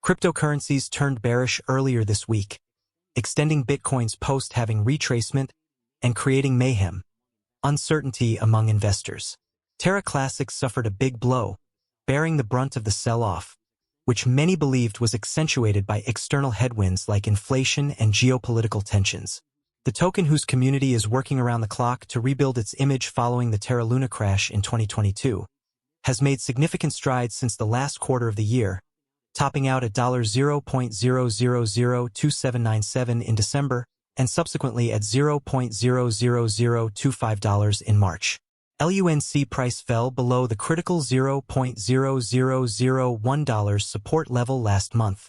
Cryptocurrencies turned bearish earlier this week, extending Bitcoin's post-halving retracement and creating mayhem, uncertainty among investors. Terra Classic suffered a big blow, bearing the brunt of the sell-off, which many believed was accentuated by external headwinds like inflation and geopolitical tensions. The token, whose community is working around the clock to rebuild its image following the Terra Luna crash in 2022, has made significant strides since the last quarter of the year, topping out at $0.00002797 in December and subsequently at $0.00025 in March. LUNC price fell below the critical $0.0001 support level last month,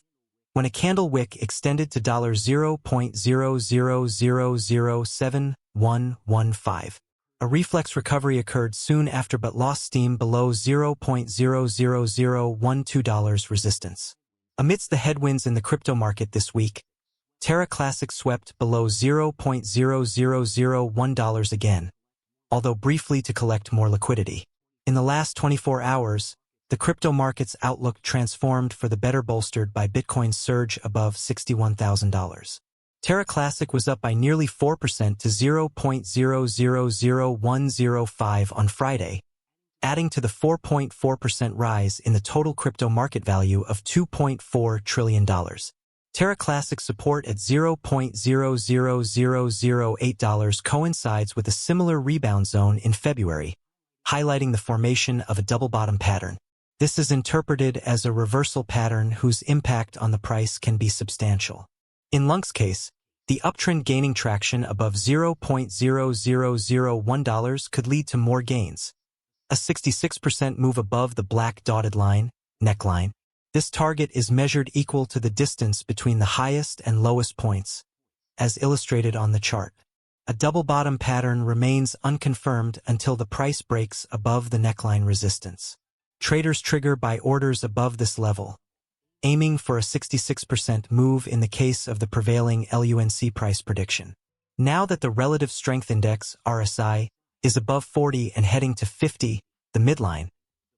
when a candle wick extended to $0.00007115. A reflex recovery occurred soon after but lost steam below $0.00012 resistance. Amidst the headwinds in the crypto market this week, Terra Classic swept below $0.0001 again, although briefly to collect more liquidity. In the last 24 hours, the crypto market's outlook transformed for the better, bolstered by Bitcoin's surge above $61,000. Terra Classic was up by nearly 4% to $0.000105 on Friday, adding to the 4.4% rise in the total crypto market value of $2.4 trillion. Terra Classic support at $0.00008 coincides with a similar rebound zone in February, highlighting the formation of a double bottom pattern. This is interpreted as a reversal pattern whose impact on the price can be substantial. In LUNC's case, the uptrend gaining traction above $0.0001 could lead to more gains. A 66% move above the black dotted line, neckline. This target is measured equal to the distance between the highest and lowest points, as illustrated on the chart. A double bottom pattern remains unconfirmed until the price breaks above the neckline resistance. Traders trigger buy orders above this level, aiming for a 66% move in the case of the prevailing LUNC price prediction. Now that the Relative Strength Index, RSI, is above 40 and heading to 50, the midline,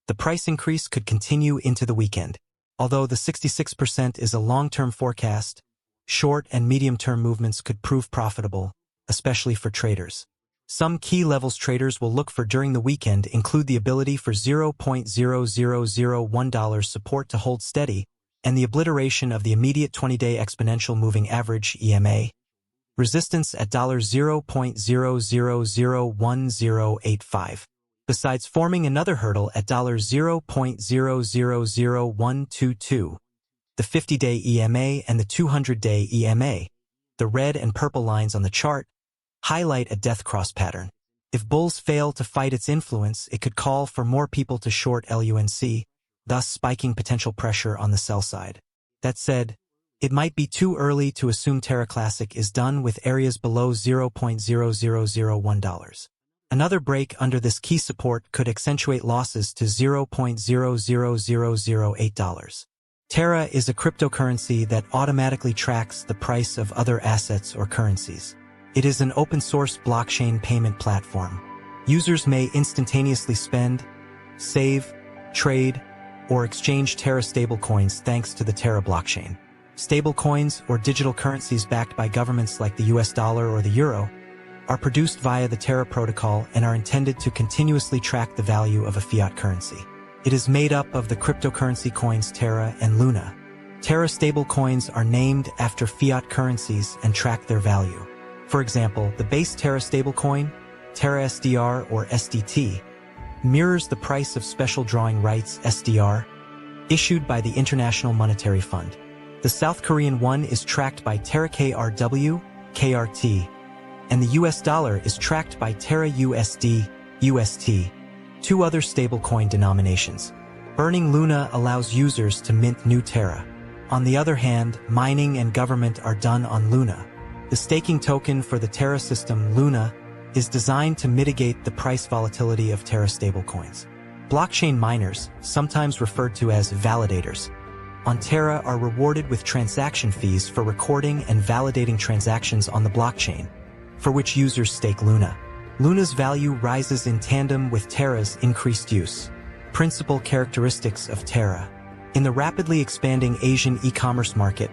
the price increase could continue into the weekend. Although the 66% is a long-term forecast, short and medium-term movements could prove profitable, especially for traders. Some key levels traders will look for during the weekend include the ability for $0.0001 support to hold steady and the obliteration of the immediate 20-day exponential moving average EMA, resistance at $0.001085. Besides forming another hurdle at $0.000122, the 50-day EMA and the 200-day EMA, the red and purple lines on the chart, highlight a death cross pattern. If bulls fail to fight its influence, it could call for more people to short LUNC, thus spiking potential pressure on the sell side. That said, it might be too early to assume Terra Classic is done with areas below $0.0001. Another break under this key support could accentuate losses to $0.0008. Terra is a cryptocurrency that automatically tracks the price of other assets or currencies. It is an open-source blockchain payment platform. Users may instantaneously spend, save, trade, or exchange Terra stablecoins thanks to the Terra blockchain. Stablecoins, or digital currencies backed by governments like the US dollar or the euro, are produced via the Terra protocol and are intended to continuously track the value of a fiat currency. It is made up of the cryptocurrency coins Terra and Luna. Terra stablecoins are named after fiat currencies and track their value. For example, the base Terra stablecoin, Terra SDR or SDT, mirrors the price of special drawing rights SDR, issued by the International Monetary Fund. The South Korean won is tracked by Terra KRW, KRT, and the US dollar is tracked by Terra USD, UST, two other stablecoin denominations. Burning Luna allows users to mint new Terra. On the other hand, mining and government are done on Luna. The staking token for the Terra system, Luna, is designed to mitigate the price volatility of Terra stablecoins. Blockchain miners, sometimes referred to as validators, on Terra are rewarded with transaction fees for recording and validating transactions on the blockchain, for which users stake Luna. Luna's value rises in tandem with Terra's increased use. Principal characteristics of Terra. In the rapidly expanding Asian e-commerce market,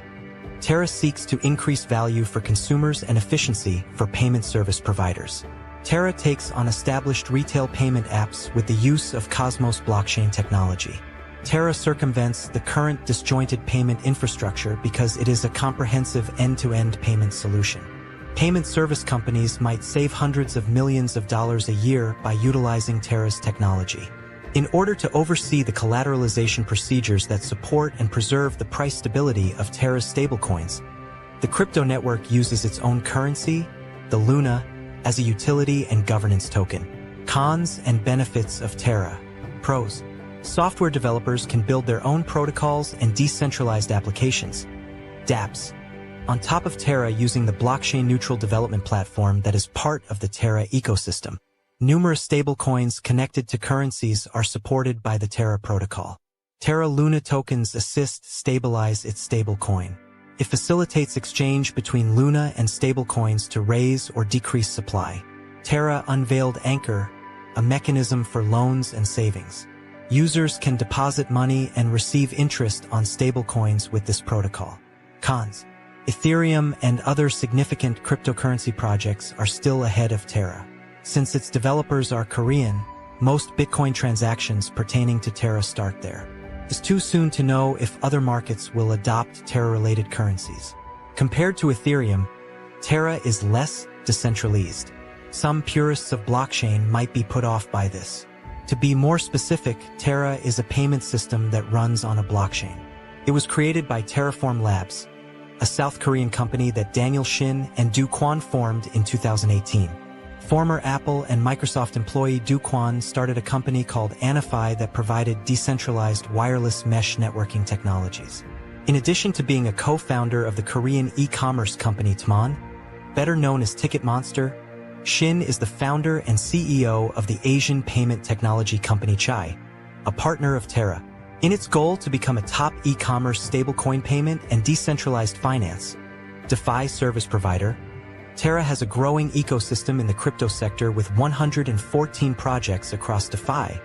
Terra seeks to increase value for consumers and efficiency for payment service providers. Terra takes on established retail payment apps with the use of Cosmos blockchain technology. Terra circumvents the current disjointed payment infrastructure because it is a comprehensive end-to-end payment solution. Payment service companies might save hundreds of millions of dollars a year by utilizing Terra's technology. In order to oversee the collateralization procedures that support and preserve the price stability of Terra's stablecoins, the crypto network uses its own currency, the Luna, as a utility and governance token. Cons and benefits of Terra. Pros. Software developers can build their own protocols and decentralized applications. dApps. On top of Terra using the blockchain-neutral development platform that is part of the Terra ecosystem. Numerous stablecoins connected to currencies are supported by the Terra protocol. Terra Luna tokens assist stabilize its stablecoin. It facilitates exchange between Luna and stablecoins to raise or decrease supply. Terra unveiled Anchor, a mechanism for loans and savings. Users can deposit money and receive interest on stablecoins with this protocol. Cons. Ethereum and other significant cryptocurrency projects are still ahead of Terra. Since its developers are Korean, most Bitcoin transactions pertaining to Terra start there. It's too soon to know if other markets will adopt Terra-related currencies. Compared to Ethereum, Terra is less decentralized. Some purists of blockchain might be put off by this. To be more specific, Terra is a payment system that runs on a blockchain. It was created by Terraform Labs, a South Korean company that Daniel Shin and Do Kwon formed in 2018. Former Apple and Microsoft employee Do Kwon started a company called Anify that provided decentralized wireless mesh networking technologies. In addition to being a co-founder of the Korean e-commerce company Tmon, better known as Ticket Monster, Shin is the founder and CEO of the Asian payment technology company Chai, a partner of Terra. In its goal to become a top e-commerce stablecoin payment and decentralized finance, DeFi service provider, Terra has a growing ecosystem in the crypto sector with 114 projects across DeFi,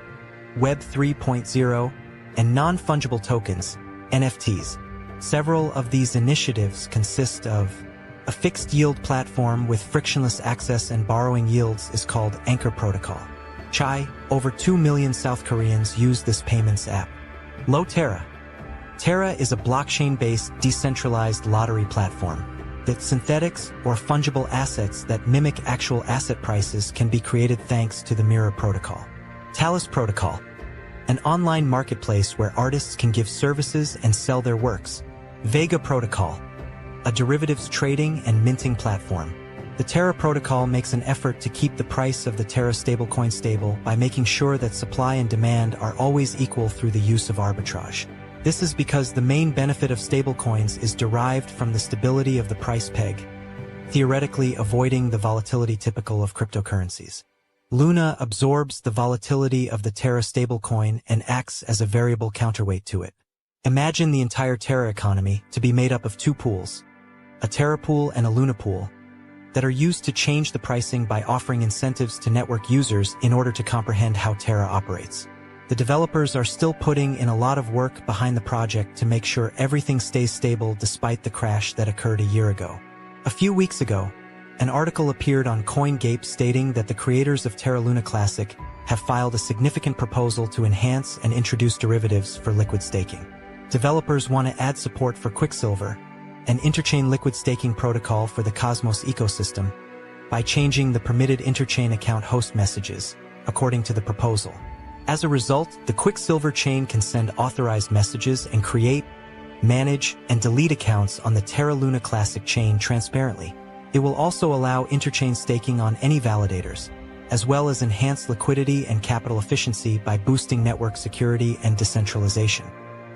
Web 3.0, and non-fungible tokens, NFTs. Several of these initiatives consist of a fixed-yield platform with frictionless access and borrowing yields is called Anchor Protocol. Chai, over 2 million South Koreans use this payments app. Low Terra. Terra is a blockchain-based decentralized lottery platform. That synthetics or fungible assets that mimic actual asset prices can be created thanks to the Mirror Protocol. Talus Protocol, an online marketplace where artists can give services and sell their works. Vega Protocol, a derivatives trading and minting platform. The Terra Protocol makes an effort to keep the price of the Terra stablecoin stable by making sure that supply and demand are always equal through the use of arbitrage. This is because the main benefit of stablecoins is derived from the stability of the price peg, theoretically avoiding the volatility typical of cryptocurrencies. Luna absorbs the volatility of the Terra stablecoin and acts as a variable counterweight to it. Imagine the entire Terra economy to be made up of two pools, a Terra pool and a Luna pool, that are used to change the pricing by offering incentives to network users in order to comprehend how Terra operates. The developers are still putting in a lot of work behind the project to make sure everything stays stable despite the crash that occurred a year ago. A few weeks ago, an article appeared on CoinGape stating that the creators of Terra Luna Classic have filed a significant proposal to enhance and introduce derivatives for liquid staking. Developers want to add support for Quicksilver, an interchain liquid staking protocol for the Cosmos ecosystem, by changing the permitted interchain account host messages, according to the proposal. As a result, the Quicksilver chain can send authorized messages and create, manage, and delete accounts on the Terra Luna Classic chain transparently. It will also allow interchain staking on any validators, as well as enhance liquidity and capital efficiency by boosting network security and decentralization.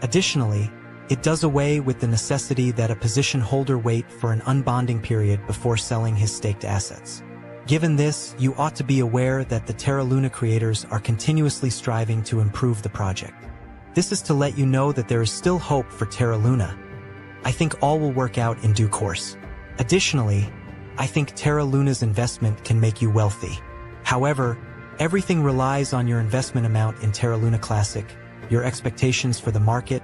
Additionally, it does away with the necessity that a position holder wait for an unbonding period before selling his staked assets. Given this, you ought to be aware that the Terra Luna creators are continuously striving to improve the project. This is to let you know that there is still hope for Terra Luna. I think all will work out in due course. Additionally, I think Terra Luna's investment can make you wealthy. However, everything relies on your investment amount in Terra Luna Classic, your expectations for the market,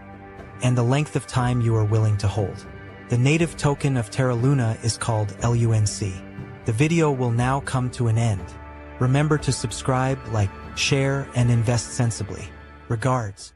and the length of time you are willing to hold. The native token of Terra Luna is called LUNC. The video will now come to an end. Remember to subscribe, like, share, and invest sensibly. Regards.